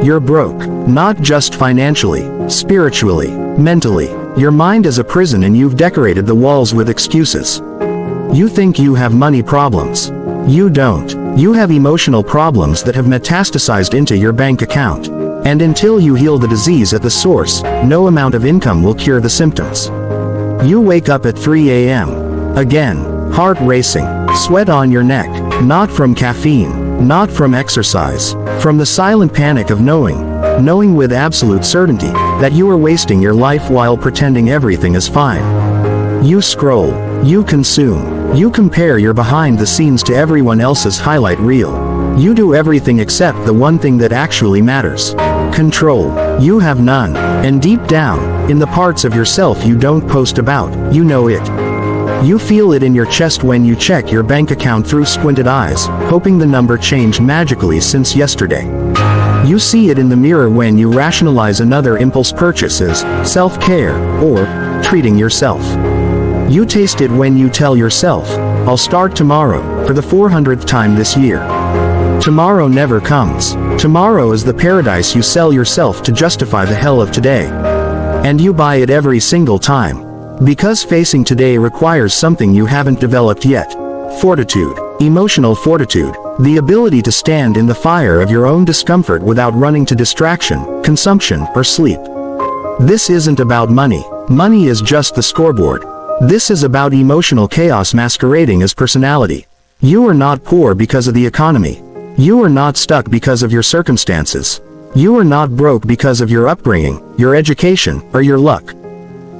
You're broke, not just financially, spiritually, mentally. Your mind is a prison and you've decorated the walls with excuses. You think you have money problems. You don't. You have emotional problems that have metastasized into your bank account. And until you heal the disease at the source, no amount of income will cure the symptoms. You wake up at 3 a.m. Again, heart racing, sweat on your neck, not from caffeine, not from exercise, from the silent panic of knowing with absolute certainty that you are wasting your life while pretending everything is fine. You scroll, you consume, you compare your behind the scenes to everyone else's highlight reel. You do everything except the one thing that actually matters. Control. You have none. And deep down, in the parts of yourself you don't post about, you know it. You feel it in your chest when you check your bank account through squinted eyes, hoping the number changed magically since yesterday. You see it in the mirror when you rationalize another impulse purchase as self-care or treating yourself. You taste it when you tell yourself, I'll start tomorrow, for the 400th time this year. Tomorrow never comes. Tomorrow is the paradise you sell yourself to justify the hell of today. And you buy it every single time. Because facing today requires something you haven't developed yet. Fortitude. Emotional fortitude. The ability to stand in the fire of your own discomfort without running to distraction, consumption, or sleep. This isn't about money. Money is just the scoreboard. This is about emotional chaos masquerading as personality. You are not poor because of the economy. You are not stuck because of your circumstances. You are not broke because of your upbringing, your education, or your luck.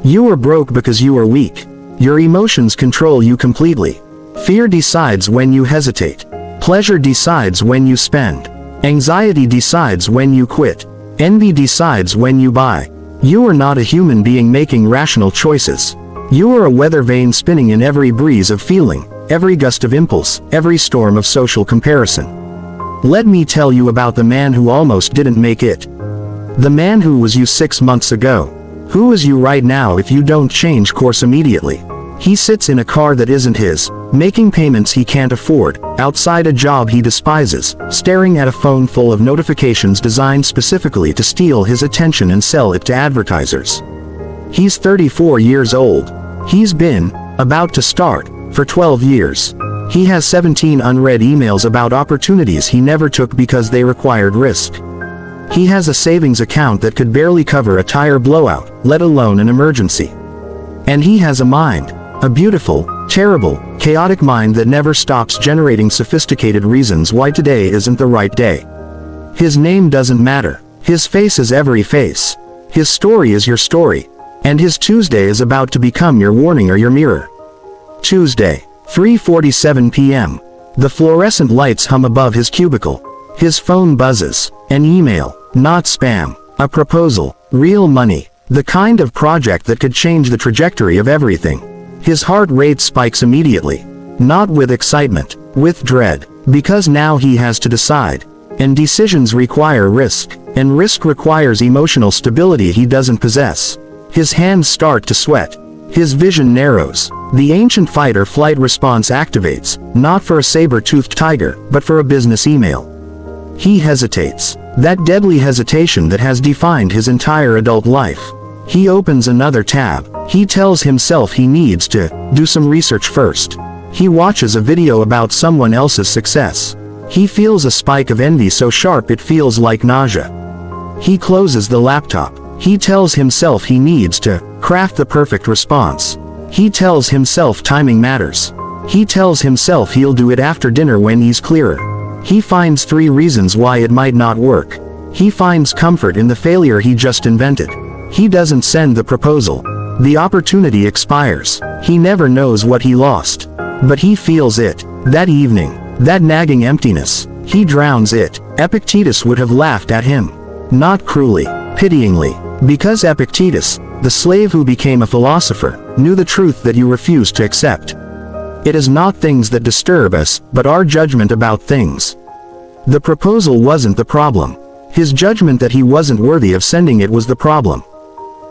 You are broke because you are weak. Your emotions control you completely. Fear decides when you hesitate. Pleasure decides when you spend. Anxiety decides when you quit. Envy decides when you buy. You are not a human being making rational choices. You are a weather vane spinning in every breeze of feeling, every gust of impulse, every storm of social comparison. Let me tell you about the man who almost didn't make it. The man who was you 6 months ago. Who is you right now if you don't change course immediately? He sits in a car that isn't his, making payments he can't afford, outside a job he despises, staring at a phone full of notifications designed specifically to steal his attention and sell it to advertisers. He's 34 years old. He's been about to start for 12 years. He has 17 unread emails about opportunities he never took because they required risk. He has a savings account that could barely cover a tire blowout, let alone an emergency. And he has a mind, a beautiful, terrible, chaotic mind that never stops generating sophisticated reasons why today isn't the right day. His name doesn't matter. His face is every face. His story is your story. And his Tuesday is about to become your warning or your mirror. Tuesday, 3:47 p.m. The fluorescent lights hum above his cubicle. His phone buzzes. An email, not spam. A proposal, real money. The kind of project that could change the trajectory of everything. His heart rate spikes immediately. Not with excitement, with dread. Because now he has to decide. And decisions require risk. And risk requires emotional stability he doesn't possess. His hands start to sweat. His vision narrows. The ancient fight or flight response activates, not for a saber-toothed tiger, but for a business email. He hesitates. That deadly hesitation that has defined his entire adult life. He opens another tab. He tells himself he needs to do some research first. He watches a video about someone else's success. He feels a spike of envy so sharp it feels like nausea. He closes the laptop. He tells himself he needs to craft the perfect response. He tells himself timing matters. He tells himself he'll do it after dinner when he's clearer. He finds 3 reasons why it might not work. He finds comfort in the failure he just invented. He doesn't send the proposal. The opportunity expires. He never knows what he lost. But he feels it. That evening. That nagging emptiness. He drowns it. Epictetus would have laughed at him. Not cruelly, pityingly. Because Epictetus, the slave who became a philosopher, knew the truth that you refuse to accept. It is not things that disturb us, but our judgment about things. The proposal wasn't the problem. His judgment that he wasn't worthy of sending it was the problem.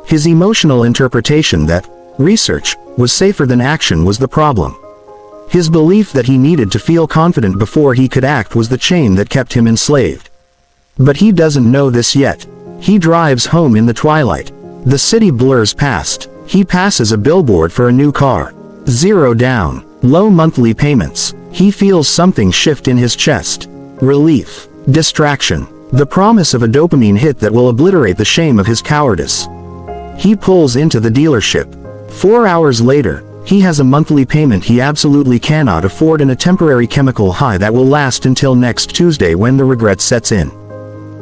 His emotional interpretation that research was safer than action was the problem. His belief that he needed to feel confident before he could act was the chain that kept him enslaved. But he doesn't know this yet. He drives home in the twilight. The city blurs past. He passes a billboard for a new car. 0 down. Low monthly payments. He feels something shift in his chest. Relief. Distraction. The promise of a dopamine hit that will obliterate the shame of his cowardice. He pulls into the dealership. 4 hours later, he has a monthly payment he absolutely cannot afford and a temporary chemical high that will last until next Tuesday when the regret sets in.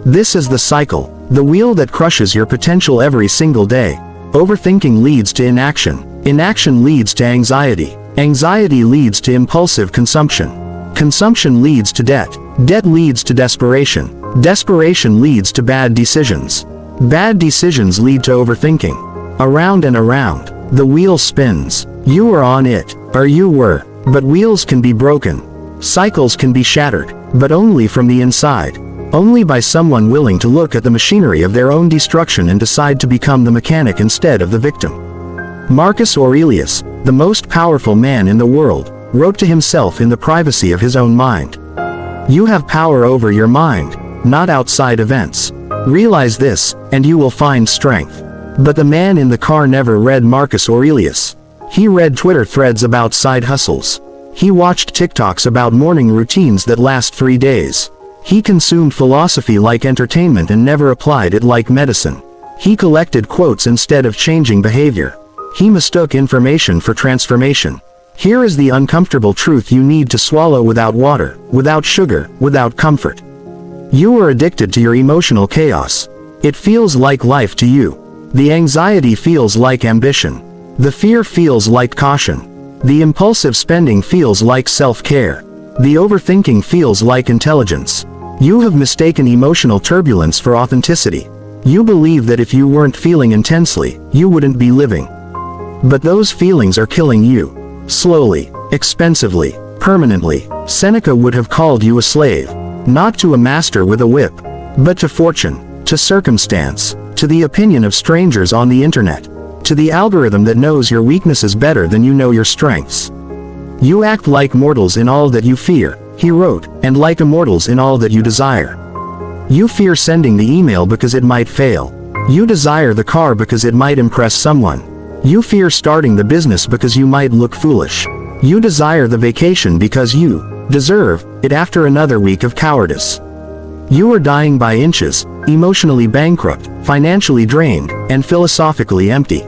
This is the cycle, the wheel that crushes your potential every single day. Overthinking leads to inaction. Inaction leads to anxiety. Anxiety leads to impulsive consumption. Consumption leads to debt. Debt leads to desperation. Desperation leads to bad decisions. Bad decisions lead to overthinking. Around and around, the wheel spins. You are on it, or you were, but wheels can be broken. Cycles can be shattered, but only from the inside. Only by someone willing to look at the machinery of their own destruction and decide to become the mechanic instead of the victim. Marcus Aurelius, the most powerful man in the world, wrote to himself in the privacy of his own mind. You have power over your mind, not outside events. Realize this, and you will find strength. But the man in the car never read Marcus Aurelius. He read Twitter threads about side hustles. He watched TikToks about morning routines that last 3 days. He consumed philosophy like entertainment and never applied it like medicine. He collected quotes instead of changing behavior. He mistook information for transformation. Here is the uncomfortable truth you need to swallow without water, without sugar, without comfort. You are addicted to your emotional chaos. It feels like life to you. The anxiety feels like ambition. The fear feels like caution. The impulsive spending feels like self-care. The overthinking feels like intelligence. You have mistaken emotional turbulence for authenticity. You believe that if you weren't feeling intensely, you wouldn't be living. But those feelings are killing you. Slowly, expensively, permanently. Seneca would have called you a slave. Not to a master with a whip, but to fortune, to circumstance, to the opinion of strangers on the internet, to the algorithm that knows your weaknesses better than you know your strengths. You act like mortals in all that you fear, he wrote, and like immortals in all that you desire. You fear sending the email because it might fail. You desire the car because it might impress someone. You fear starting the business because you might look foolish. You desire the vacation because you deserve it after another week of cowardice. You are dying by inches, emotionally bankrupt, financially drained, and philosophically empty.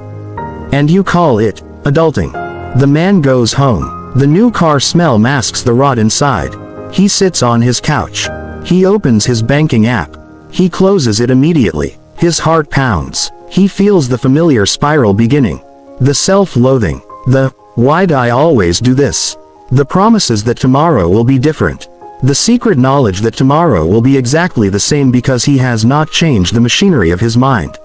And you call it adulting. The man goes home. The new car smell masks the rot inside. He sits on his couch. He opens his banking app. He closes it immediately. His heart pounds. He feels the familiar spiral beginning. The self-loathing. The, why'd I always do this? The promises that tomorrow will be different. The secret knowledge that tomorrow will be exactly the same because he has not changed the machinery of his mind.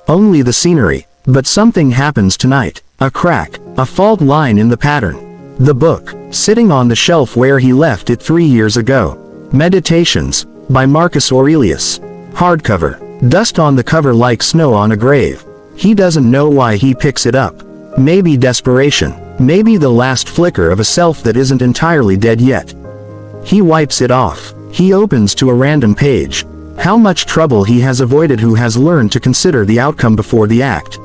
Only the scenery. But something happens tonight. A crack. A fault line in the pattern. The book, sitting on the shelf where he left it 3 years ago. Meditations, by Marcus Aurelius. Hardcover. Dust on the cover like snow on a grave. He doesn't know why he picks it up. Maybe desperation. Maybe the last flicker of a self that isn't entirely dead yet. He wipes it off. He opens to a random page. How much trouble he has avoided who has learned to consider the outcome before the act.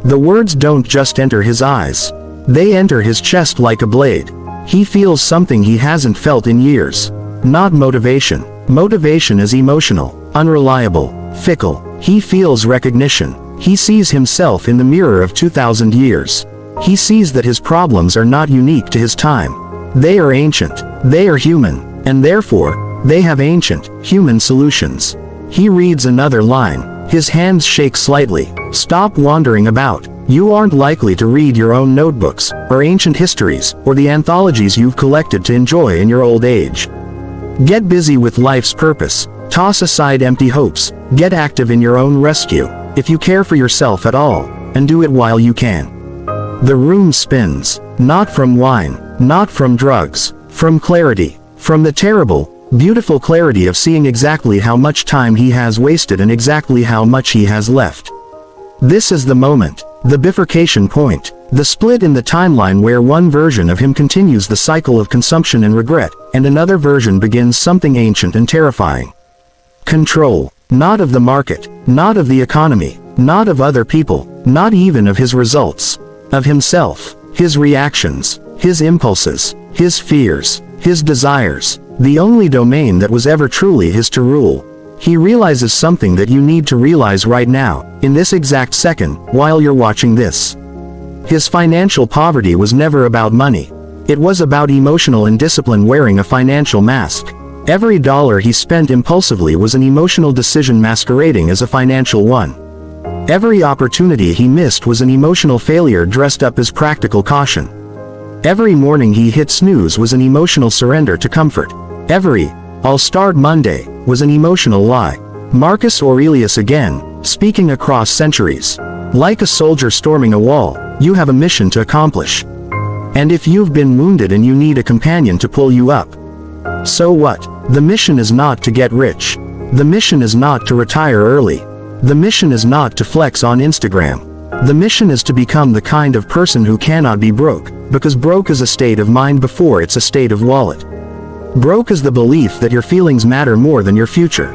The words don't just enter his eyes. They enter his chest like a blade. He feels something he hasn't felt in years. Not motivation. Motivation is emotional, unreliable, fickle. He feels recognition. He sees himself in the mirror of 2,000 years. He sees that his problems are not unique to his time. They are ancient. They are human. And therefore, they have ancient, human solutions. He reads another line. His hands shake slightly. Stop wandering about. You aren't likely to read your own notebooks, or ancient histories, or the anthologies you've collected to enjoy in your old age. Get busy with life's purpose. Toss aside empty hopes. Get active in your own rescue, if you care for yourself at all, and do it while you can. The room spins. Not from wine, not from drugs, from clarity, from the terrible, beautiful clarity of seeing exactly how much time he has wasted and exactly how much he has left. This is the moment, the bifurcation point, the split in the timeline where one version of him continues the cycle of consumption and regret, and another version begins something ancient and terrifying. Control. Not of the market, not of the economy, not of other people, not even of his results. Of himself, his reactions, his impulses, his fears, his desires. The only domain that was ever truly his to rule. He realizes something that you need to realize right now, in this exact second, while you're watching this. His financial poverty was never about money. It was about emotional indiscipline wearing a financial mask. Every dollar he spent impulsively was an emotional decision masquerading as a financial one. Every opportunity he missed was an emotional failure dressed up as practical caution. Every morning he hit snooze was an emotional surrender to comfort. Every "I'll start Monday" was an emotional lie. Marcus Aurelius again, speaking across centuries. Like a soldier storming a wall, you have a mission to accomplish. And if you've been wounded and you need a companion to pull you up, so what? The mission is not to get rich. The mission is not to retire early. The mission is not to flex on Instagram. The mission is to become the kind of person who cannot be broke, because broke is a state of mind before it's a state of wallet. Broke is the belief that your feelings matter more than your future.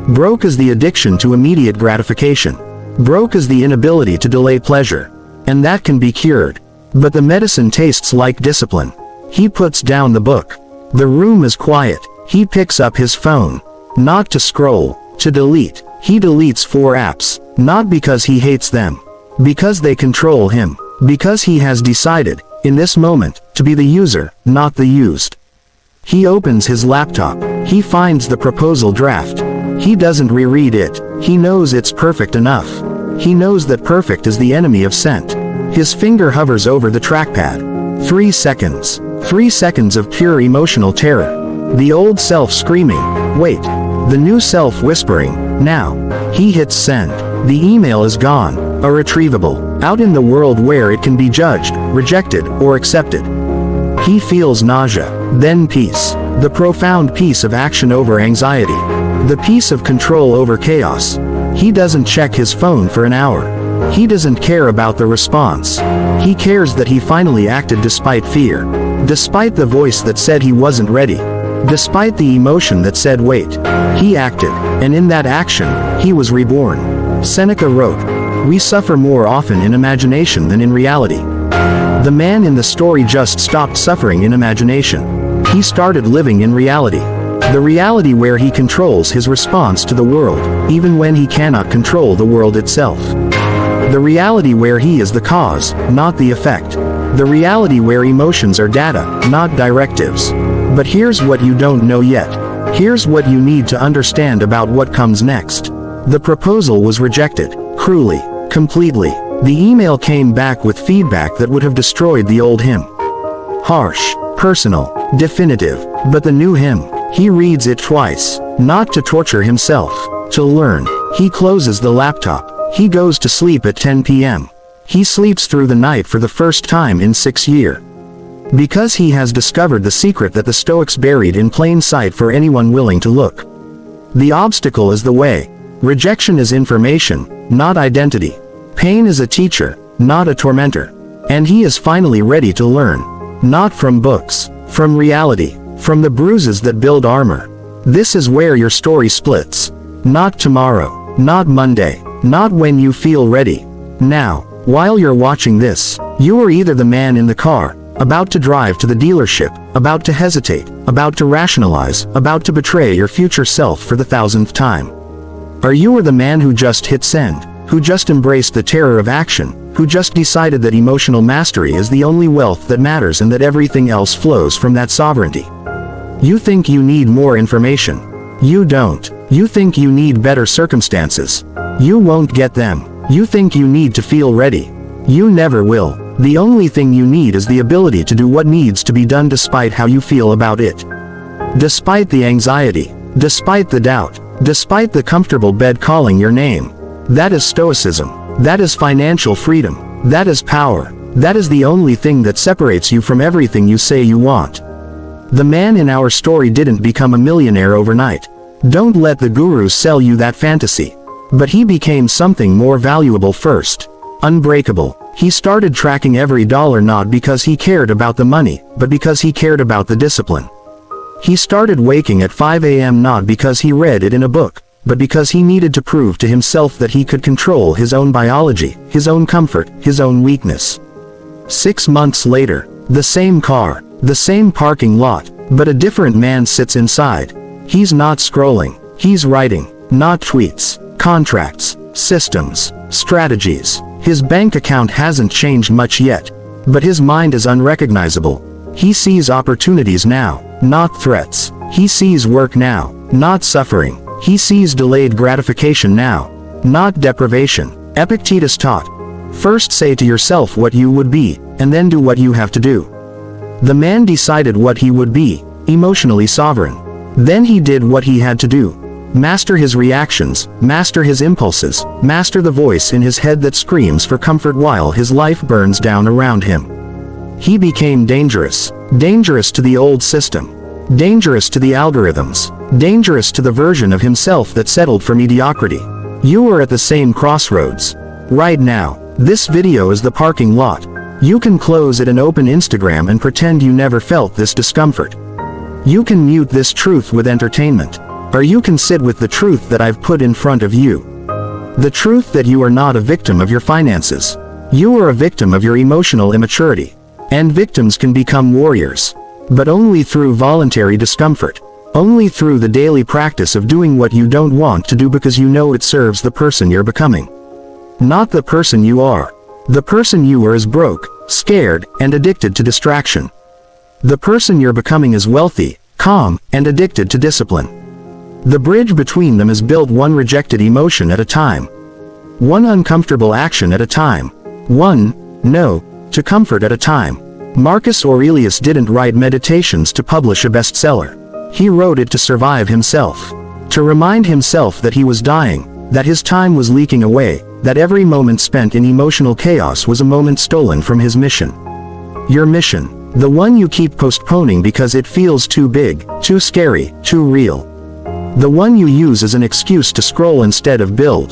Broke is the addiction to immediate gratification. Broke is the inability to delay pleasure. And that can be cured. But the medicine tastes like discipline. He puts down the book. The room is quiet. He picks up his phone. Not to scroll, to delete. He deletes 4 apps, not because he hates them. Because they control him. Because he has decided, in this moment, to be the user, not the used. He opens his laptop. He finds the proposal draft. He doesn't reread it. He knows it's perfect enough. He knows that perfect is the enemy of sent. His finger hovers over the trackpad. 3 seconds. 3 seconds of pure emotional terror. The old self screaming, "Wait." The new self whispering, "Now." He hits send. The email is gone, irretrievable, out in the world where it can be judged, rejected, or accepted. He feels nausea, then peace. The profound peace of action over anxiety. The peace of control over chaos. He doesn't check his phone for an hour. He doesn't care about the response. He cares that he finally acted despite fear. Despite the voice that said he wasn't ready. Despite the emotion that said wait. He acted, and in that action, he was reborn. Seneca wrote, "We suffer more often in imagination than in reality." The man in the story just stopped suffering in imagination. He started living in reality. The reality where he controls his response to the world, even when he cannot control the world itself. The reality where he is the cause, not the effect. The reality where emotions are data, not directives. But here's what you don't know yet. Here's what you need to understand about what comes next. The proposal was rejected, cruelly, completely. The email came back with feedback that would have destroyed the old him. Harsh, personal, definitive, but the new him. He reads it twice, not to torture himself, to learn. He closes the laptop. He goes to sleep at 10 p.m. He sleeps through the night for the first time in 6 years. Because he has discovered the secret that the Stoics buried in plain sight for anyone willing to look. The obstacle is the way. Rejection is information, not identity. Pain is a teacher, not a tormentor. And he is finally ready to learn. Not from books, from reality, from the bruises that build armor. This is where your story splits. Not tomorrow, not Monday, not when you feel ready. Now, while you're watching this, you are either the man in the car, about to drive to the dealership, about to hesitate, about to rationalize, about to betray your future self for the 1000th time. Or you are the man who just hit send, who just embraced the terror of action, who just decided that emotional mastery is the only wealth that matters and that everything else flows from that sovereignty. You think you need more information. You don't. You think you need better circumstances. You won't get them. You think you need to feel ready. You never will. The only thing you need is the ability to do what needs to be done despite how you feel about it. Despite the anxiety. Despite the doubt. Despite the comfortable bed calling your name. That is Stoicism. That is financial freedom. That is power. That is the only thing that separates you from everything you say you want. The man in our story didn't become a millionaire overnight. Don't let the gurus sell you that fantasy. But he became something more valuable first. Unbreakable. He started tracking every dollar not because he cared about the money, but because he cared about the discipline. He started waking at 5 a.m. not because he read it in a book, but because he needed to prove to himself that he could control his own biology, his own comfort, his own weakness. 6 months later, the same car, the same parking lot, but a different man sits inside. He's not scrolling, he's writing, not tweets, contracts, systems, strategies. His bank account hasn't changed much yet, but his mind is unrecognizable. He sees opportunities now, not threats. He sees work now, not suffering. He sees delayed gratification now, not deprivation. Epictetus taught, first say to yourself what you would be, and then do what you have to do. The man decided what he would be, emotionally sovereign. Then he did what he had to do. Master his reactions, master his impulses, master the voice in his head that screams for comfort while his life burns down around him. He became dangerous. Dangerous to the old system. Dangerous to the algorithms. Dangerous to the version of himself that settled for mediocrity. You are at the same crossroads. Right now, this video is the parking lot. You can close it and open Instagram and pretend you never felt this discomfort. You can mute this truth with entertainment. Or you can sit with the truth that I've put in front of you. The truth that you are not a victim of your finances. You are a victim of your emotional immaturity. And victims can become warriors. But only through voluntary discomfort. Only through the daily practice of doing what you don't want to do because you know it serves the person you're becoming. Not the person you are. The person you are is broke, scared, and addicted to distraction. The person you're becoming is wealthy, calm, and addicted to discipline. The bridge between them is built one rejected emotion at a time. One uncomfortable action at a time. One no to comfort at a time. Marcus Aurelius didn't write Meditations to publish a bestseller. He wrote it to survive himself. To remind himself that he was dying, that his time was leaking away, that every moment spent in emotional chaos was a moment stolen from his mission. Your mission, the one you keep postponing because it feels too big, too scary, too real. The one you use as an excuse to scroll instead of build.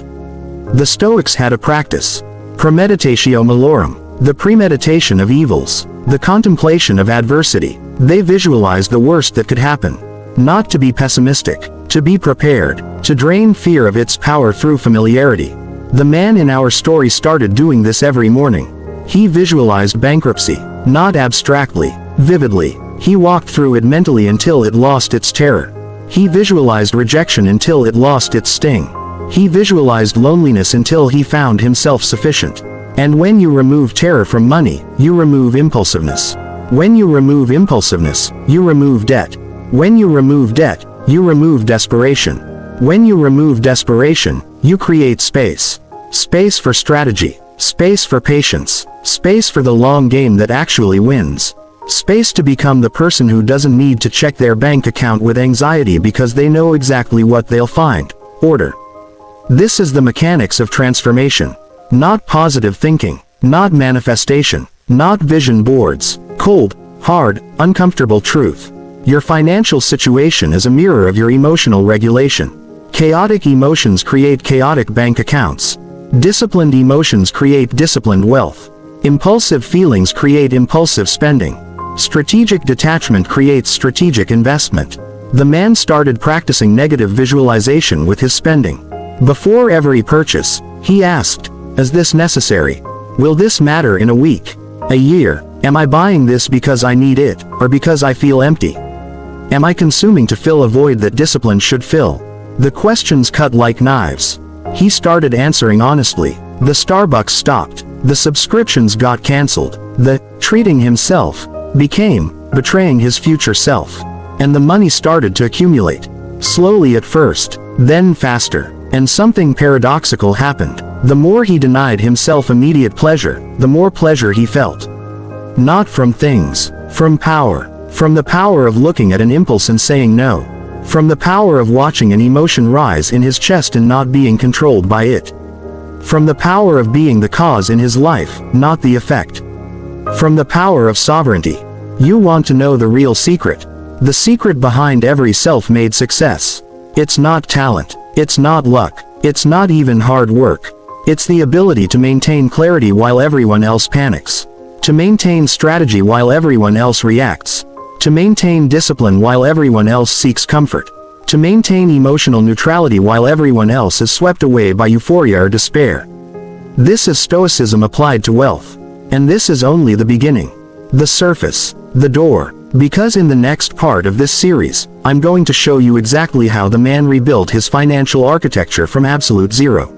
The Stoics had a practice. Premeditatio malorum, the premeditation of evils, the contemplation of adversity. They visualized the worst that could happen. Not to be pessimistic, to be prepared, to drain fear of its power through familiarity. The man in our story started doing this every morning. He visualized bankruptcy, not abstractly, vividly. He walked through it mentally until it lost its terror. He visualized rejection until it lost its sting. He visualized loneliness until he found himself sufficient. And when you remove terror from money, you remove impulsiveness. When you remove impulsiveness, you remove debt. When you remove debt, you remove desperation. When you remove desperation, you create space. Space for strategy. Space for patience. Space for the long game that actually wins. Space to become the person who doesn't need to check their bank account with anxiety because they know exactly what they'll find. Order. This is the mechanics of transformation. Not positive thinking. Not manifestation. Not vision boards. Cold, hard, uncomfortable truth. Your financial situation is a mirror of your emotional regulation. Chaotic emotions create chaotic bank accounts. Disciplined emotions create disciplined wealth. Impulsive feelings create impulsive spending. Strategic detachment creates strategic investment. The man started practicing negative visualization with his spending. Before every purchase, he asked, is this necessary? Will this matter in a week? A year? Am I buying this because I need it, or because I feel empty? Am I consuming to fill a void that discipline should fill? The questions cut like knives. He started answering honestly. The Starbucks stopped. The subscriptions got cancelled. The treating himself became betraying his future self. And the money started to accumulate. Slowly at first, then faster. And something paradoxical happened. The more he denied himself immediate pleasure, the more pleasure he felt. Not from things, from power. From the power of looking at an impulse and saying no. From the power of watching an emotion rise in his chest and not being controlled by it. From the power of being the cause in his life, not the effect. From the power of sovereignty. You want to know the real secret. The secret behind every self-made success. It's not talent. It's not luck. It's not even hard work. It's the ability to maintain clarity while everyone else panics. To maintain strategy while everyone else reacts. To maintain discipline while everyone else seeks comfort. To maintain emotional neutrality while everyone else is swept away by euphoria or despair. This is Stoicism applied to wealth. And this is only the beginning. The surface. The door. Because in the next part of this series, I'm going to show you exactly how the man rebuilt his financial architecture from absolute zero.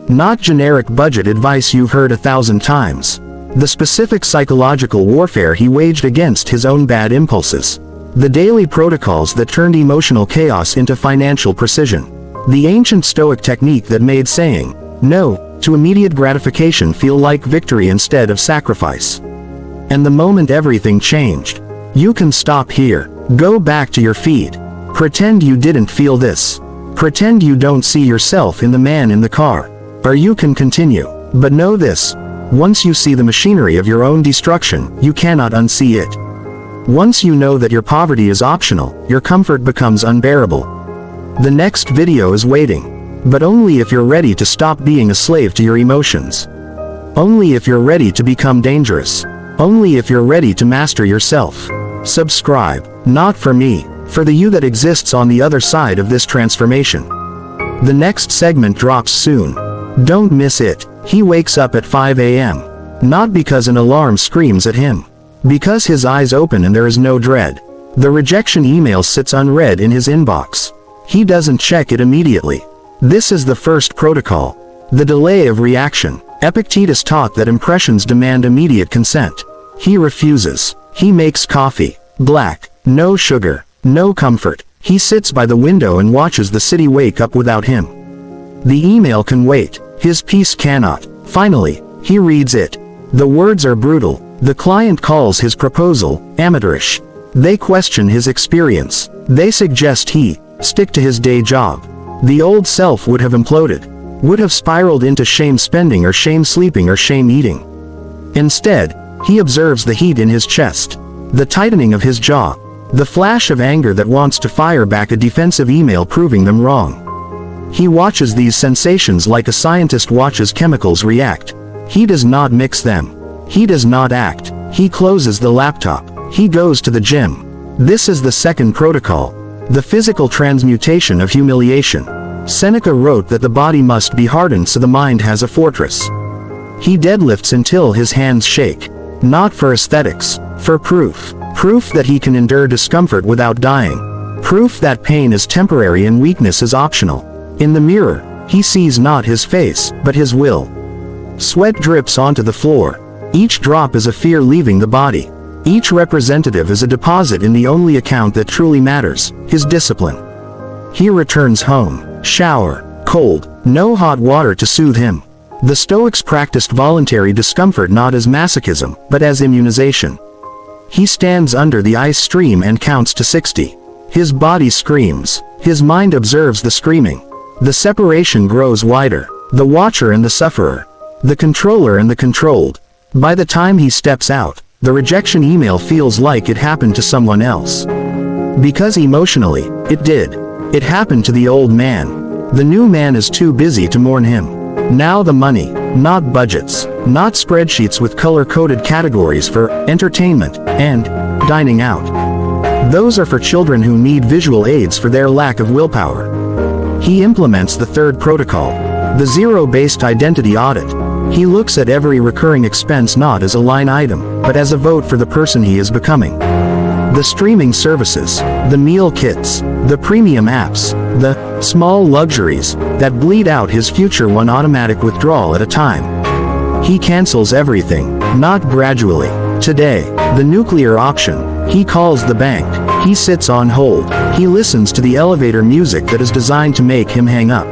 Not generic budget advice you've heard 1,000 times. The specific psychological warfare he waged against his own bad impulses. The daily protocols that turned emotional chaos into financial precision. The ancient Stoic technique that made saying no to immediate gratification feel like victory instead of sacrifice. And the moment everything changed. You can stop here. Go back to your feed. Pretend you didn't feel this. Pretend you don't see yourself in the man in the car. Or you can continue. But know this. Once you see the machinery of your own destruction, you cannot unsee it. Once you know that your poverty is optional, your comfort becomes unbearable. The next video is waiting. But only if you're ready to stop being a slave to your emotions. Only if you're ready to become dangerous. Only if you're ready to master yourself. Subscribe. Not for me, for the you that exists on the other side of this transformation. The next segment drops soon. Don't miss it. He wakes up at 5 a.m. Not because an alarm screams at him. Because his eyes open and there is no dread. The rejection email sits unread in his inbox. He doesn't check it immediately. This is the first protocol. The delay of reaction. Epictetus taught that impressions demand immediate consent. He refuses. He makes coffee. Black. No sugar. No comfort. He sits by the window and watches the city wake up without him. The email can wait. His peace cannot. Finally, he reads it. The words are brutal. The client calls his proposal amateurish. They question his experience. They suggest he stick to his day job. The old self would have imploded. Would have spiraled into shame spending or shame sleeping or shame eating. Instead, he observes the heat in his chest. The tightening of his jaw. The flash of anger that wants to fire back a defensive email proving them wrong. He watches these sensations like a scientist watches chemicals react. He does not mix them. He does not act. He closes the laptop. He goes to the gym. This is the second protocol. The physical transmutation of humiliation. Seneca wrote that the body must be hardened so the mind has a fortress. He deadlifts until his hands shake. Not for aesthetics. For proof. Proof that he can endure discomfort without dying. Proof that pain is temporary and weakness is optional. In the mirror, he sees not his face, but his will. Sweat drips onto the floor. Each drop is a fear leaving the body. Each representative is a deposit in the only account that truly matters, his discipline. He returns home. Shower. Cold. No hot water to soothe him. The Stoics practiced voluntary discomfort not as masochism, but as immunization. He stands under the ice stream and counts to 60. His body screams. His mind observes the screaming. The separation grows wider. The watcher and the sufferer. The controller and the controlled. By the time he steps out, the rejection email feels like it happened to someone else. Because emotionally, it did. It happened to the old man. The new man is too busy to mourn him. Now the money, not budgets, not spreadsheets with color-coded categories for entertainment and dining out. Those are for children who need visual aids for their lack of willpower. He implements the third protocol, the zero-based identity audit. He looks at every recurring expense not as a line item, but as a vote for the person he is becoming. The streaming services, the meal kits, the premium apps, the small luxuries that bleed out his future one automatic withdrawal at a time. He cancels everything, not gradually. Today, the nuclear option. He calls the bank. He sits on hold. He listens to the elevator music that is designed to make him hang up.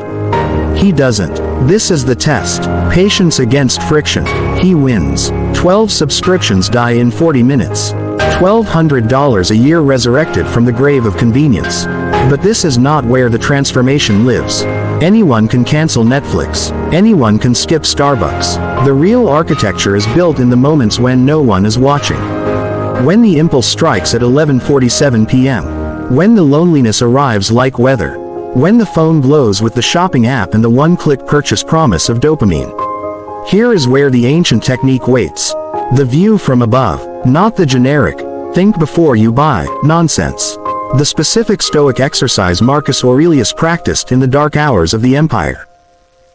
He doesn't. This is the test. Patience against friction. He wins. 12 subscriptions die in 40 minutes. $1,200 a year resurrected from the grave of convenience. But this is not where the transformation lives. Anyone can cancel Netflix. Anyone can skip Starbucks. The real architecture is built in the moments when no one is watching. When the impulse strikes at 11:47 p.m. When the loneliness arrives like weather. When the phone glows with the shopping app and the one-click purchase promise of dopamine. Here is where the ancient technique waits. The view from above, not the generic, Think before you buy, nonsense. The specific Stoic exercise Marcus Aurelius practiced in the dark hours of the empire.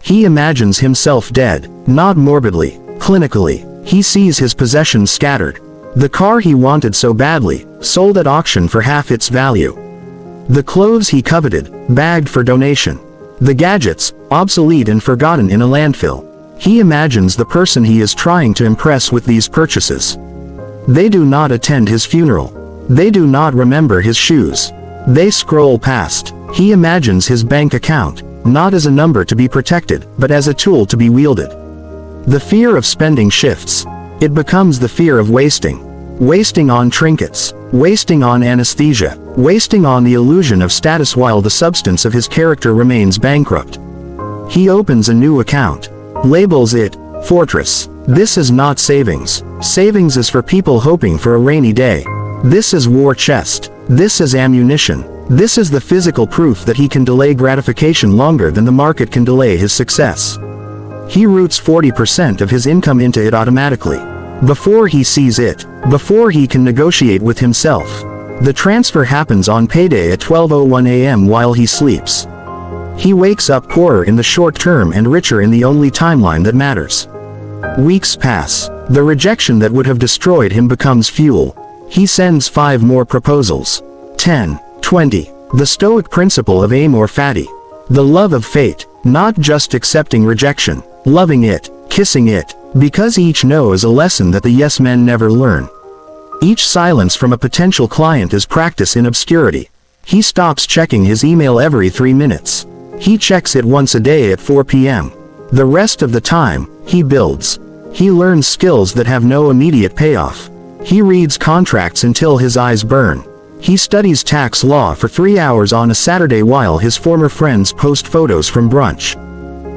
He imagines himself dead, not morbidly, clinically. He sees his possessions scattered. The car he wanted so badly, sold at auction for half its value. The clothes he coveted, bagged for donation. The gadgets, obsolete and forgotten in a landfill. He imagines the person he is trying to impress with these purchases. They do not attend his funeral. They do not remember his shoes. They scroll past. He imagines his bank account, not as a number to be protected, but as a tool to be wielded. The fear of spending shifts. It becomes the fear of wasting. Wasting on trinkets. Wasting on anesthesia. Wasting on the illusion of status while the substance of his character remains bankrupt. He opens a new account. Labels it, Fortress. This is not savings. Savings is for people hoping for a rainy day. This is war chest. This is ammunition. This is the physical proof that he can delay gratification longer than the market can delay his success. He routes 40% of his income into it automatically. Before he sees it, before he can negotiate with himself. The transfer happens on payday at 12:01 a.m. while he sleeps. He wakes up poorer in the short term and richer in the only timeline that matters. Weeks pass. The rejection that would have destroyed him becomes fuel. He sends 5 more proposals. 10, 20. The Stoic principle of amor fati. The love of fate, not just accepting rejection, loving it, kissing it, because each no is a lesson that the yes men never learn. Each silence from a potential client is practice in obscurity. He stops checking his email every 3 minutes. He checks it once a day at 4 p.m. The rest of the time, he builds. He learns skills that have no immediate payoff. He reads contracts until his eyes burn. He studies tax law for 3 hours on a Saturday while his former friends post photos from brunch.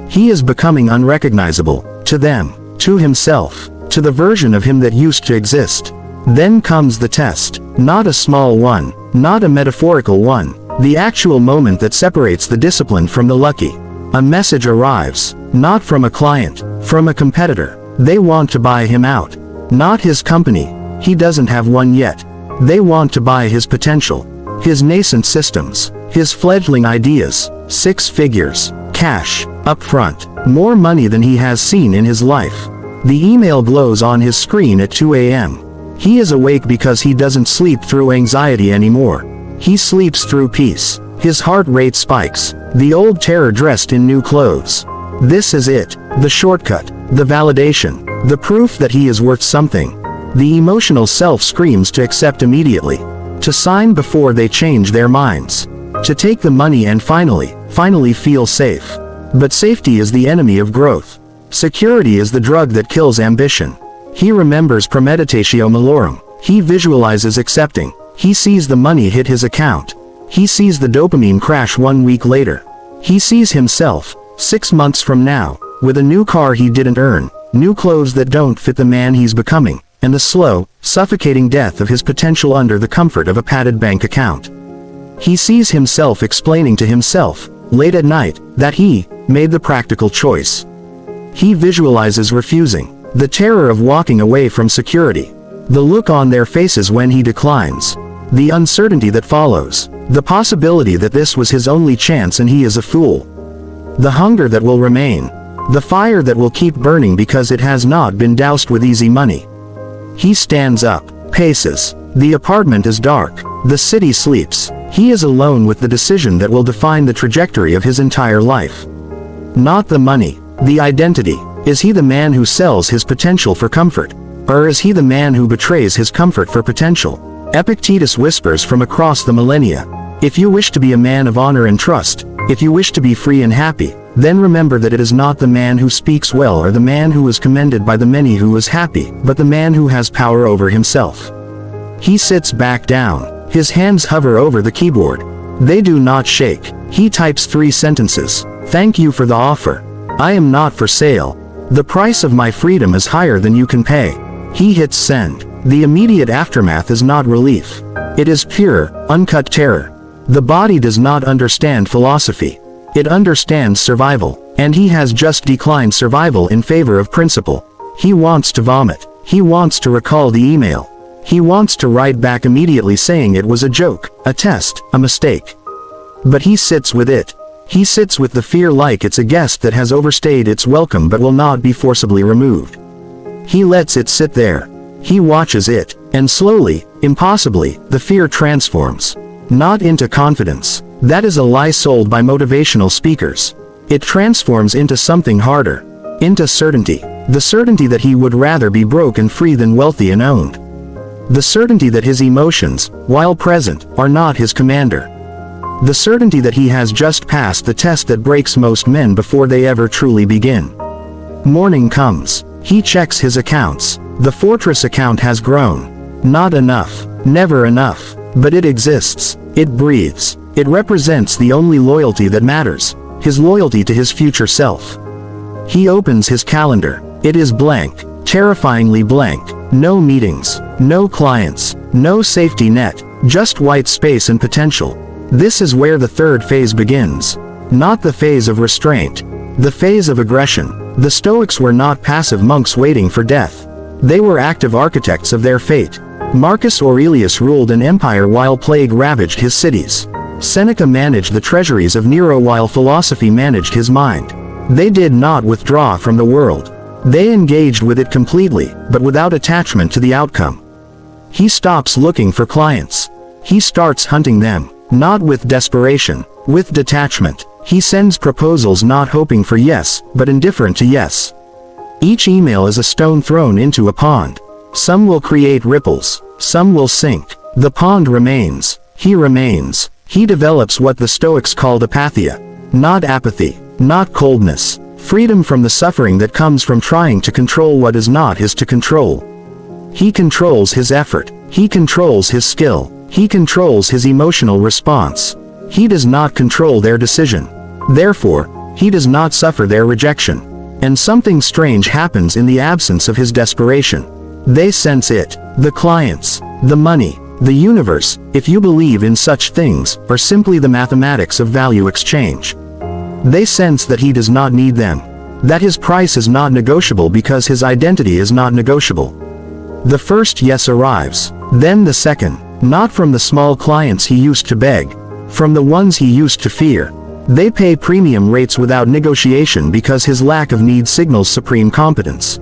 He is becoming unrecognizable, to them, to himself, to the version of him that used to exist. Then comes the test, not a small one, not a metaphorical one, the actual moment that separates the disciplined from the lucky. A message arrives, not from a client, from a competitor. They want to buy him out. Not his company. He doesn't have one yet. They want to buy his potential, his nascent systems, his fledgling ideas. 6 figures, cash, upfront, more money than he has seen in his life. The email glows on his screen at 2 a.m. He is awake because he doesn't sleep through anxiety anymore. He sleeps through peace. His heart rate spikes, the old terror dressed in new clothes. This is it, the shortcut, the validation, the proof that he is worth something. The emotional self screams to accept immediately, to sign before they change their minds, to take the money and finally feel safe. But safety is the enemy of growth. Security is the drug that kills ambition. He remembers premeditatio malorum. He visualizes accepting. He sees the money hit his account. He sees the dopamine crash 1 week later. He sees himself, 6 months from now, with a new car he didn't earn, new clothes that don't fit the man he's becoming, and the slow, suffocating death of his potential under the comfort of a padded bank account. He sees himself explaining to himself, late at night, that he made the practical choice. He visualizes refusing, the terror of walking away from security, the look on their faces when he declines, the uncertainty that follows, the possibility that this was his only chance and he is a fool. The hunger that will remain, the fire that will keep burning because it has not been doused with easy money. He stands up, paces. The apartment is dark. The city sleeps. He is alone with the decision that will define the trajectory of his entire life. Not the money, the identity. Is he the man who sells his potential for comfort? Or is he the man who betrays his comfort for potential? Epictetus whispers from across the millennia. If you wish to be a man of honor and trust, if you wish to be free and happy, then remember that it is not the man who speaks well or the man who is commended by the many who is happy, but the man who has power over himself. He sits back down. His hands hover over the keyboard. They do not shake. He types 3 sentences. Thank you for the offer. I am not for sale. The price of my freedom is higher than you can pay. He hits send. The immediate aftermath is not relief. It is pure, uncut terror. The body does not understand philosophy. It understands survival, and he has just declined survival in favor of principle. He wants to vomit. He wants to recall the email. He wants to write back immediately saying it was a joke, a test, a mistake. But he sits with it. He sits with the fear like it's a guest that has overstayed its welcome but will not be forcibly removed. He lets it sit there. He watches it, and slowly, impossibly, the fear transforms. Not into confidence. That is a lie sold by motivational speakers. It transforms into something harder. Into certainty. The certainty that he would rather be broke and free than wealthy and owned. The certainty that his emotions, while present, are not his commander. The certainty that he has just passed the test that breaks most men before they ever truly begin. Morning comes. He checks his accounts. The fortress account has grown. Not enough. Never enough. But it exists. It breathes. It represents the only loyalty that matters. His loyalty to his future self. He opens his calendar. It is blank. Terrifyingly blank. No meetings. No clients. No safety net. Just white space and potential. This is where the third phase begins. Not the phase of restraint. The phase of aggression. The Stoics were not passive monks waiting for death. They were active architects of their fate. Marcus Aurelius ruled an empire while plague ravaged his cities. Seneca managed the treasuries of Nero while philosophy managed his mind. They did not withdraw from the world. They engaged with it completely, but without attachment to the outcome. He stops looking for clients. He starts hunting them, not with desperation, with detachment. He sends proposals not hoping for yes, but indifferent to yes. Each email is a stone thrown into a pond. Some will create ripples, some will sink. The pond remains. He remains. He develops what the Stoics called apatheia. Not apathy, not coldness. Freedom from the suffering that comes from trying to control what is not his to control. He controls his effort. He controls his skill. He controls his emotional response. He does not control their decision. Therefore, he does not suffer their rejection. And something strange happens in the absence of his desperation. They sense it. The clients, the money, the universe, if you believe in such things, are simply the mathematics of value exchange. They sense that he does not need them. That his price is not negotiable because his identity is not negotiable. The first yes arrives. Then the second. Not from the small clients he used to beg. From the ones he used to fear. They pay premium rates without negotiation because his lack of need signals supreme competence.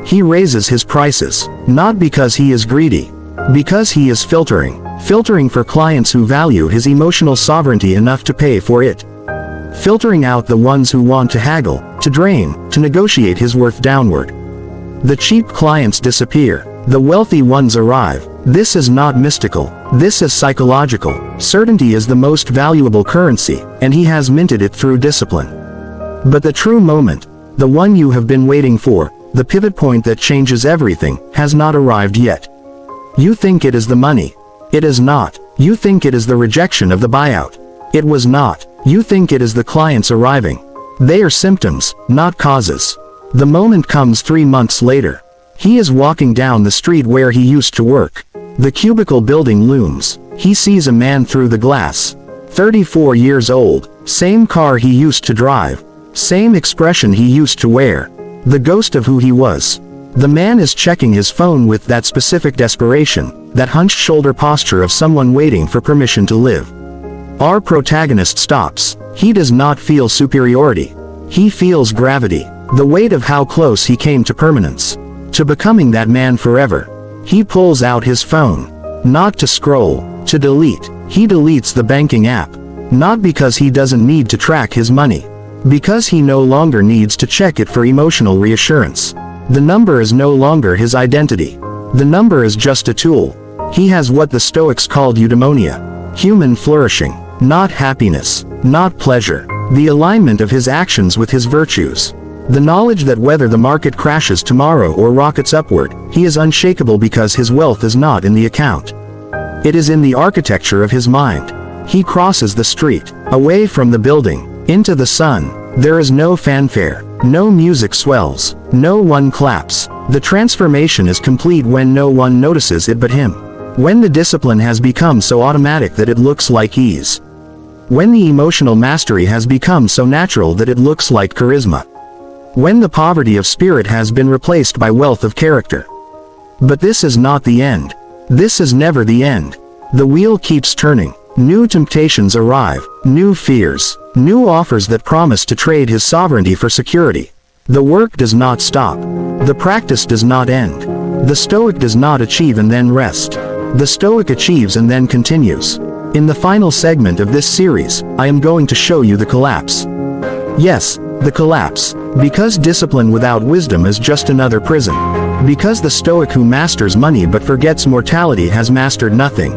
He raises his prices, not because he is greedy. Because he is filtering. Filtering for clients who value his emotional sovereignty enough to pay for it. Filtering out the ones who want to haggle, to drain, to negotiate his worth downward. The cheap clients disappear. The wealthy ones arrive. This is not mystical. This is psychological. Certainty is the most valuable currency, and he has minted it through discipline. But the true moment, the one you have been waiting for, the pivot point that changes everything, has not arrived yet. You think it is the money. It is not. You think it is the rejection of the buyout. It was not. You think it is the clients arriving. They are symptoms, not causes. The moment comes 3 months later. He is walking down the street where he used to work. The cubicle building looms. He sees a man through the glass. 34 years old. Same car he used to drive. Same expression he used to wear. The ghost of who he was. The man is checking his phone with that specific desperation, that hunched shoulder posture of someone waiting for permission to live. Our protagonist stops. He does not feel superiority. He feels gravity, the weight of how close he came to permanence, to becoming that man forever. He pulls out his phone. Not to scroll, to delete. He deletes the banking app. Not because he doesn't need to track his money. Because he no longer needs to check it for emotional reassurance. The number is no longer his identity. The number is just a tool. He has what the Stoics called eudaimonia. Human flourishing. Not happiness. Not pleasure. The alignment of his actions with his virtues. The knowledge that whether the market crashes tomorrow or rockets upward, he is unshakable because his wealth is not in the account. It is in the architecture of his mind. He crosses the street, away from the building, into the sun. There is no fanfare, no music swells, no one claps. The transformation is complete when no one notices it but him. When the discipline has become so automatic that it looks like ease. When the emotional mastery has become so natural that it looks like charisma. When the poverty of spirit has been replaced by wealth of character. But this is not the end. This is never the end. The wheel keeps turning. New temptations arrive, new fears, new offers that promise to trade his sovereignty for security. The work does not stop. The practice does not end. The Stoic does not achieve and then rest. The Stoic achieves and then continues. In the final segment of this series, I am going to show you the collapse. Yes, the collapse. Because discipline without wisdom is just another prison. Because the Stoic who masters money but forgets mortality has mastered nothing.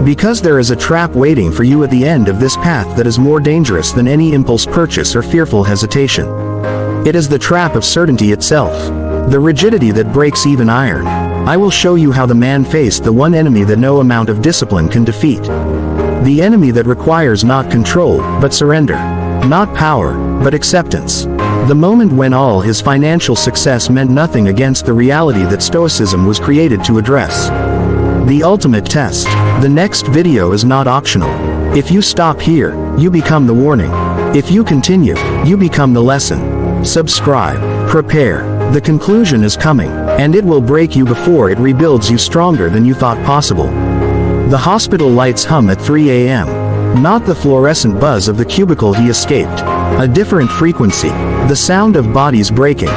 Because there is a trap waiting for you at the end of this path that is more dangerous than any impulse purchase or fearful hesitation. It is the trap of certainty itself. The rigidity that breaks even iron. I will show you how the man faced the one enemy that no amount of discipline can defeat. The enemy that requires not control, but surrender. Not power, but acceptance. The moment when all his financial success meant nothing against the reality that Stoicism was created to address. The ultimate test. The next video is not optional. If you stop here, you become the warning. If you continue, you become the lesson. Subscribe. Prepare. The conclusion is coming, and it will break you before it rebuilds you stronger than you thought possible. The hospital lights hum at 3 a.m. Not the fluorescent buzz of the cubicle he escaped. A different frequency. The sound of bodies breaking.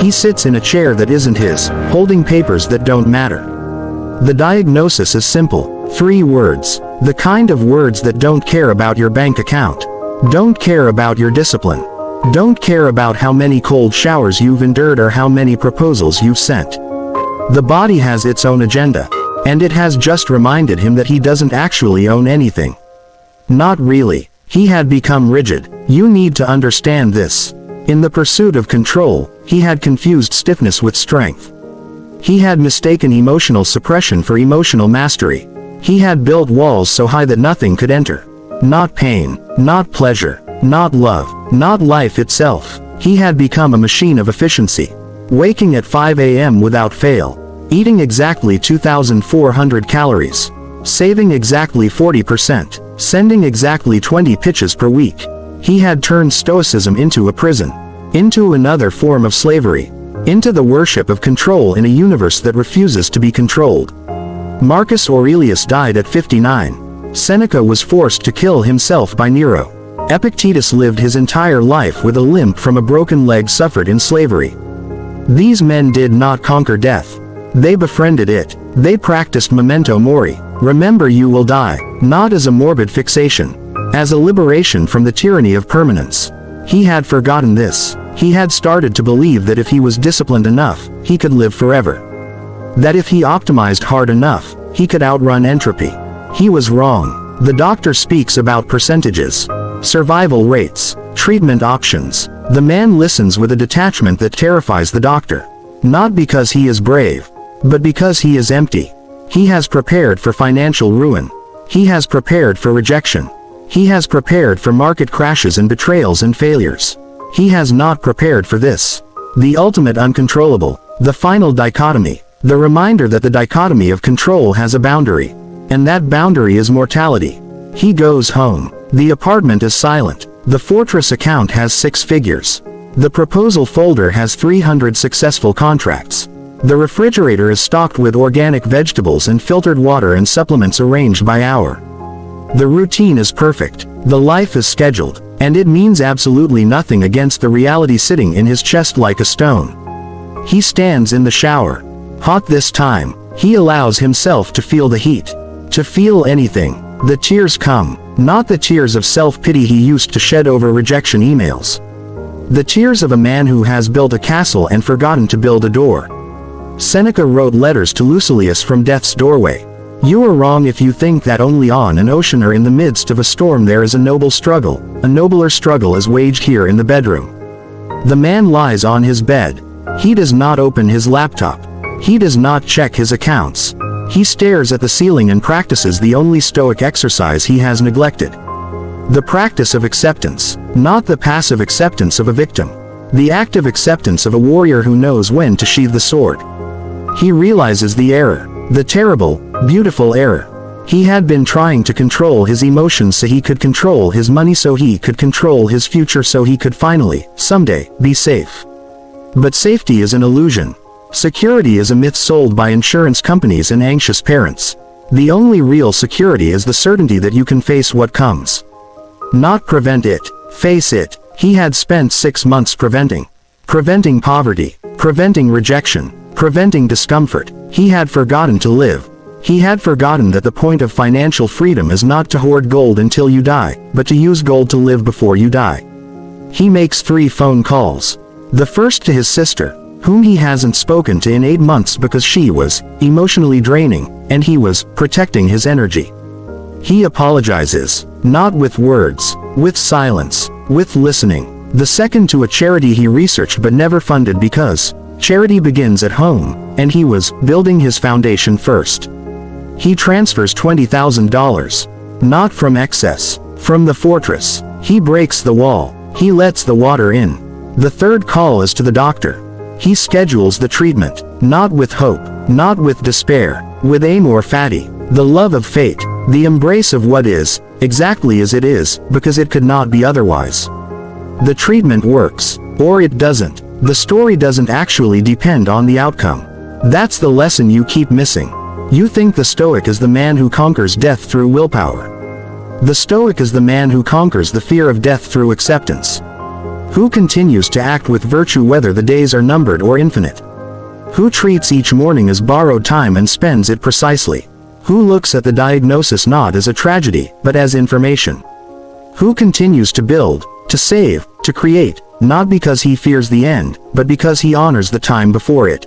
He sits in a chair that isn't his, holding papers that don't matter. The diagnosis is simple. 3 words. The kind of words that don't care about your bank account. Don't care about your discipline. Don't care about how many cold showers you've endured or how many proposals you've sent. The body has its own agenda. And it has just reminded him that he doesn't actually own anything. Not really. He had become rigid. You need to understand this. In the pursuit of control, he had confused stiffness with strength. He had mistaken emotional suppression for emotional mastery. He had built walls so high that nothing could enter. Not pain, not pleasure, not love, not life itself. He had become a machine of efficiency. Waking at 5 a.m. without fail. Eating exactly 2,400 calories. Saving exactly 40%. Sending exactly 20 pitches per week. He had turned Stoicism into a prison. Into another form of slavery. Into the worship of control in a universe that refuses to be controlled. Marcus Aurelius died at 59. Seneca was forced to kill himself by Nero. Epictetus lived his entire life with a limp from a broken leg suffered in slavery. These men did not conquer death. They befriended it. They practiced Memento Mori. Remember you will die, not as a morbid fixation. As a liberation from the tyranny of permanence. He had forgotten this. He had started to believe that if he was disciplined enough, he could live forever. That if he optimized hard enough, he could outrun entropy. He was wrong. The doctor speaks about percentages, survival rates, treatment options. The man listens with a detachment that terrifies the doctor. Not because he is brave, but because he is empty. He has prepared for financial ruin. He has prepared for rejection. He has prepared for market crashes and betrayals and failures. He has not prepared for this. The ultimate uncontrollable, the final dichotomy, the reminder that the dichotomy of control has a boundary. And that boundary is mortality. He goes home. The apartment is silent. The fortress account has 6 figures. The proposal folder has 300 successful contracts. The refrigerator is stocked with organic vegetables and filtered water and supplements arranged by hour. The routine is perfect. The life is scheduled. And it means absolutely nothing against the reality sitting in his chest like a stone. He stands in the shower. Hot this time. He allows himself to feel the heat. To feel anything. The tears come. Not the tears of self-pity he used to shed over rejection emails. The tears of a man who has built a castle and forgotten to build a door. Seneca wrote letters to Lucilius from death's doorway. You are wrong if you think that only on an ocean or in the midst of a storm there is a noble struggle. A nobler struggle is waged here in the bedroom. The man lies on his bed. He does not open his laptop. He does not check his accounts. He stares at the ceiling and practices the only Stoic exercise he has neglected. The practice of acceptance, not the passive acceptance of a victim. The active acceptance of a warrior who knows when to sheathe the sword. He realizes the error. The terrible, beautiful error. He had been trying to control his emotions so he could control his money, so he could control his future, so he could finally, someday, be safe. But safety is an illusion. Security is a myth sold by insurance companies and anxious parents. The only real security is the certainty that you can face what comes. Not prevent it, face it. He had spent 6 months preventing poverty, preventing rejection, preventing discomfort. He had forgotten to live. He had forgotten that the point of financial freedom is not to hoard gold until you die, but to use gold to live before you die. He makes 3 phone calls. The first to his sister, whom he hasn't spoken to in 8 months because she was emotionally draining, and he was protecting his energy. He apologizes, not with words, with silence, with listening. The second to a charity he researched but never funded because charity begins at home, and he was building his foundation first. He transfers $20,000. Not from excess, from the fortress. He breaks the wall. He lets the water in. The third call is to the doctor. He schedules the treatment, not with hope, not with despair, with amor fati, the love of fate, the embrace of what is, exactly as it is, because it could not be otherwise. The treatment works, or it doesn't. The story doesn't actually depend on the outcome. That's the lesson you keep missing. You think the Stoic is the man who conquers death through willpower. The Stoic is the man who conquers the fear of death through acceptance. Who continues to act with virtue whether the days are numbered or infinite. Who treats each morning as borrowed time and spends it precisely. Who looks at the diagnosis not as a tragedy, but as information. Who continues to build, to save, to create, not because he fears the end, but because he honors the time before it.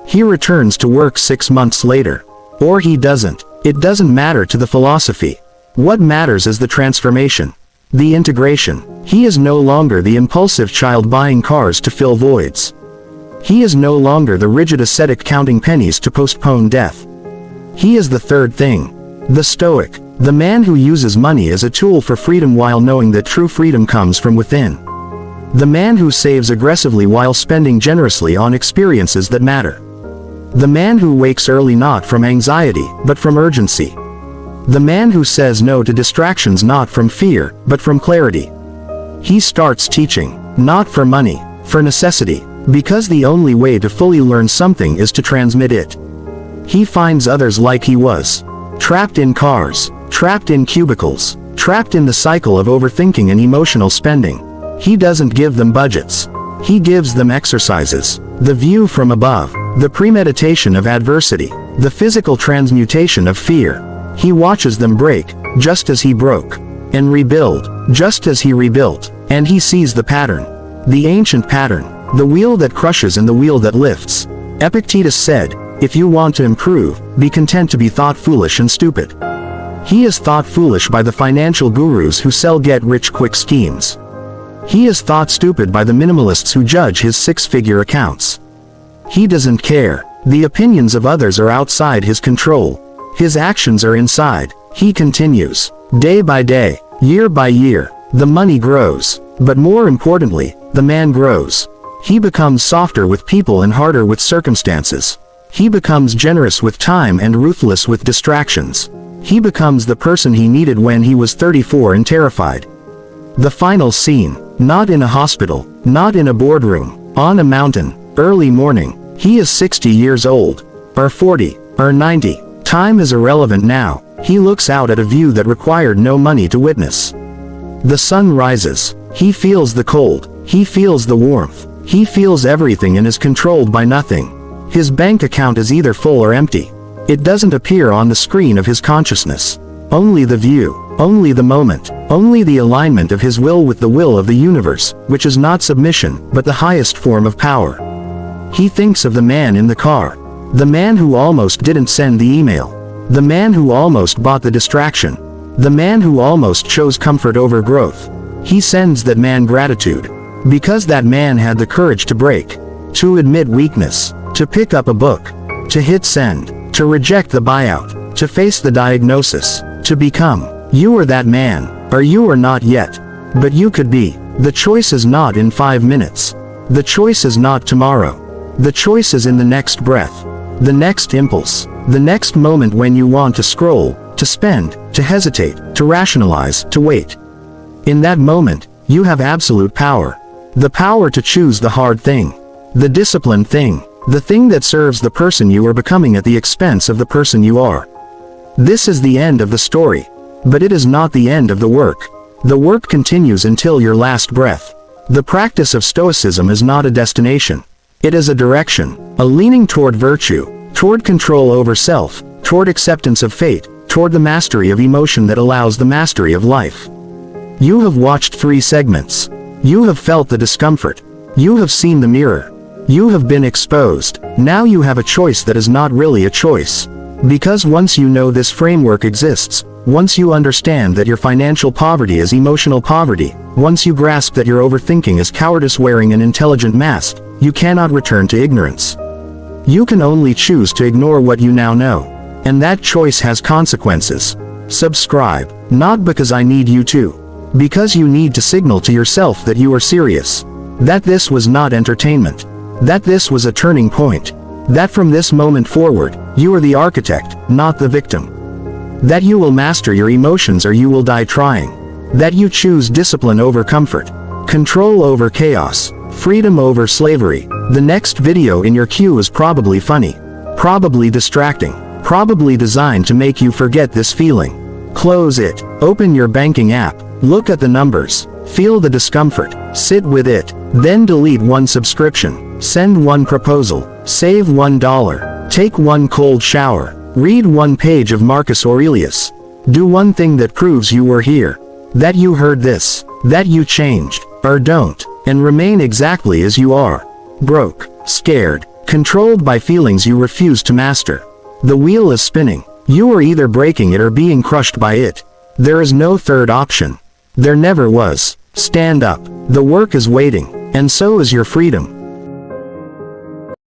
He returns to work 6 months later. Or he doesn't. It doesn't matter to the philosophy. What matters is the transformation. The integration. He is no longer the impulsive child buying cars to fill voids. He is no longer the rigid ascetic counting pennies to postpone death. He is the third thing. The Stoic. The man who uses money as a tool for freedom while knowing that true freedom comes from within. The man who saves aggressively while spending generously on experiences that matter. The man who wakes early not from anxiety, but from urgency. The man who says no to distractions not from fear, but from clarity. He starts teaching, not for money, for necessity, because the only way to fully learn something is to transmit it. He finds others like he was. Trapped in cars, trapped in cubicles, trapped in the cycle of overthinking and emotional spending. He doesn't give them budgets. He gives them exercises. The view from above, the premeditation of adversity, the physical transmutation of fear. He watches them break, just as he broke, and rebuild, just as he rebuilt, and he sees the pattern. The ancient pattern, the wheel that crushes and the wheel that lifts. Epictetus said, if you want to improve, be content to be thought foolish and stupid. He is thought foolish by the financial gurus who sell get-rich-quick schemes. He is thought stupid by the minimalists who judge his 6-figure accounts. He doesn't care. The opinions of others are outside his control. His actions are inside. He continues. Day by day, year by year, the money grows. But more importantly, the man grows. He becomes softer with people and harder with circumstances. He becomes generous with time and ruthless with distractions. He becomes the person he needed when he was 34 and terrified. The final scene, not in a hospital, not in a boardroom, on a mountain, early morning. He is 60 years old, or 40, or 90. Time is irrelevant now. He looks out at a view that required no money to witness. The sun rises. He feels the cold. He feels the warmth. He feels everything and is controlled by nothing. His bank account is either full or empty. It doesn't appear on the screen of his consciousness. Only the view, only the moment, only the alignment of his will with the will of the universe, which is not submission, but the highest form of power. He thinks of the man in the car. The man who almost didn't send the email. The man who almost bought the distraction. The man who almost chose comfort over growth. He sends that man gratitude. Because that man had the courage to break. To admit weakness. To pick up a book. To hit send. To reject the buyout. To face the diagnosis. To become. You are that man. Or you are not yet. But you could be. The choice is not in 5 minutes. The choice is not tomorrow. The choice is in the next breath. The next impulse. The next moment when you want to scroll, to spend, to hesitate, to rationalize, to wait. In that moment, you have absolute power. The power to choose the hard thing. The disciplined thing. The thing that serves the person you are becoming at the expense of the person you are. This is the end of the story. But it is not the end of the work. The work continues until your last breath. The practice of Stoicism is not a destination. It is a direction, a leaning toward virtue, toward control over self, toward acceptance of fate, toward the mastery of emotion that allows the mastery of life. You have watched 3 segments. You have felt the discomfort. You have seen the mirror. You have been exposed. Now you have a choice that is not really a choice. Because once you know this framework exists, once you understand that your financial poverty is emotional poverty, once you grasp that your overthinking is cowardice wearing an intelligent mask, you cannot return to ignorance. You can only choose to ignore what you now know. And that choice has consequences. Subscribe, not because I need you to. Because you need to signal to yourself that you are serious. That this was not entertainment. That this was a turning point. That from this moment forward, you are the architect, not the victim. That you will master your emotions or you will die trying. That you choose discipline over comfort. Control over chaos. Freedom over slavery. The next video in your queue is probably funny. Probably distracting. Probably designed to make you forget this feeling. Close it. Open your banking app. Look at the numbers. Feel the discomfort. Sit with it. Then delete 1 subscription. Send 1 proposal. Save $1. Take 1 cold shower. Read 1 page of Marcus Aurelius. Do 1 thing that proves you were here. That you heard this. That you changed. Or don't. And remain exactly as you are. Broke. Scared. Controlled by feelings you refuse to master. The wheel is spinning. You are either breaking it or being crushed by it. There is no third option. There never was. Stand up. The work is waiting. And so is your freedom.